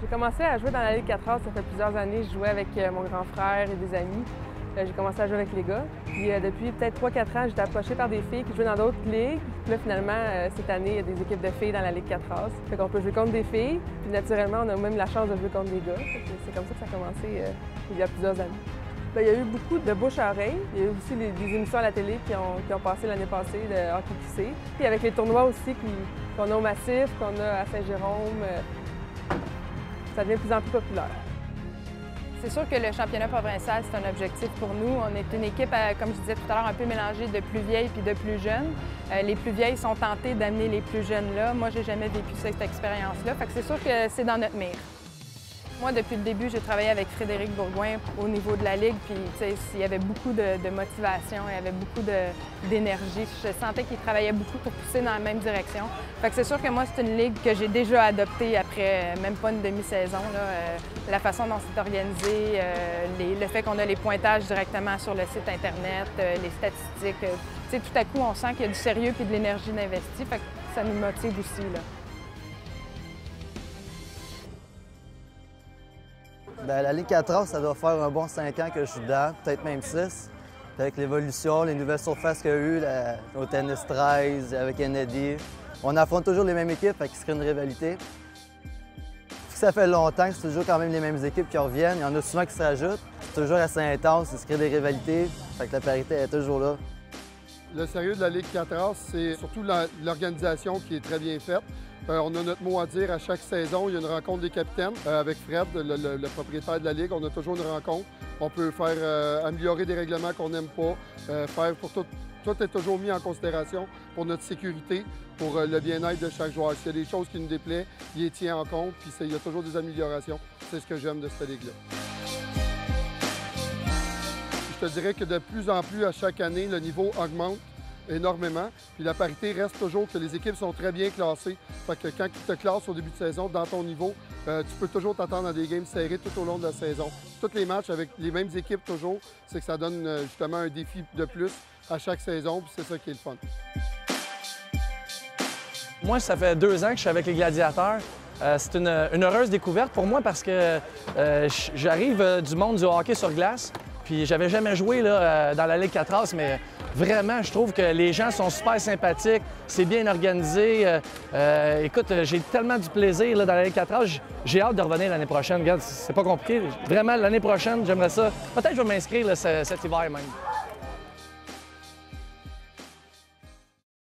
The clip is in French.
J'ai commencé à jouer dans la Ligue 4A, ça fait plusieurs années. Je jouais avec mon grand frère et des amis. J'ai commencé à jouer avec les gars. Puis depuis peut-être 3-4 ans, j'étais approchée par des filles qui jouaient dans d'autres ligues. Puis là, finalement, cette année, il y a des équipes de filles dans la Ligue 4A. Fait qu'on peut jouer contre des filles. Puis naturellement, on a même la chance de jouer contre des gars. C'est comme ça que ça a commencé il y a plusieurs années. Bien, il y a eu beaucoup de bouche à oreille. Il y a eu aussi des émissions à la télé qui ont passé l'année passée de hockey poussé. Puis avec les tournois aussi qu'on a au Massif, qu'on a à Saint-Jérôme, ça devient de plus en plus populaire. C'est sûr que le championnat provincial, c'est un objectif pour nous. On est une équipe, comme je disais tout à l'heure, un peu mélangée de plus vieilles puis de plus jeunes. Les plus vieilles sont tentées d'amener les plus jeunes là. Moi, j'ai jamais vécu cette expérience-là. Fait que c'est sûr que c'est dans notre mire. Moi, depuis le début, j'ai travaillé avec Frédéric Bourgoin au niveau de la Ligue, puis il y avait beaucoup de motivation, il y avait beaucoup d'énergie. Je sentais qu'il travaillait beaucoup pour pousser dans la même direction. Fait que c'est sûr que moi, c'est une Ligue que j'ai déjà adoptée après même pas une demi-saison. La façon dont c'est organisé, le fait qu'on a les pointages directement sur le site Internet, les statistiques. Tout à coup, on sent qu'il y a du sérieux et de l'énergie d'investi, fait que ça nous motive aussi, là. Bien, la Ligue 4A, ça doit faire un bon 5 ans que je suis dedans, peut-être même 6. Avec l'évolution, les nouvelles surfaces qu'il y a eu, au tennis 13, avec Kennedy. On affronte toujours les mêmes équipes, fait qu'il se crée une rivalité. Ça fait longtemps que c'est toujours quand même les mêmes équipes qui reviennent. Il y en a souvent qui se rajoutent. C'est toujours assez intense, il se crée des rivalités, fait que la parité est toujours là. Le sérieux de la Ligue 4A, c'est surtout l'organisation qui est très bien faite. On a notre mot à dire à chaque saison. Il y a une rencontre des capitaines avec Fred, le propriétaire de la Ligue. On a toujours une rencontre. On peut faire améliorer des règlements qu'on n'aime pas, faire pour tout. Tout est toujours mis en considération pour notre sécurité, pour le bien-être de chaque joueur. S'il y a des choses qui nous déplaisent, il les tient en compte, puis il y a toujours des améliorations. C'est ce que j'aime de cette Ligue-là. Je te dirais que de plus en plus, à chaque année, le niveau augmente énormément. Puis la parité reste toujours que les équipes sont très bien classées. Fait que quand tu te classes au début de saison, dans ton niveau, tu peux toujours t'attendre à des games serrés tout au long de la saison. Tous les matchs avec les mêmes équipes toujours, c'est que ça donne justement un défi de plus à chaque saison, puis c'est ça qui est le fun. Moi, ça fait 2 ans que je suis avec les Gladiateurs. C'est une heureuse découverte pour moi parce que j'arrive du monde du hockey sur glace. Puis j'avais jamais joué là, dans la Ligue 4A, mais vraiment, je trouve que les gens sont super sympathiques, c'est bien organisé. Écoute, j'ai tellement du plaisir là, dans la Ligue 4A. J'ai hâte de revenir l'année prochaine. Regarde, c'est pas compliqué. Vraiment, l'année prochaine, j'aimerais ça. Peut-être que je vais m'inscrire cet hiver même.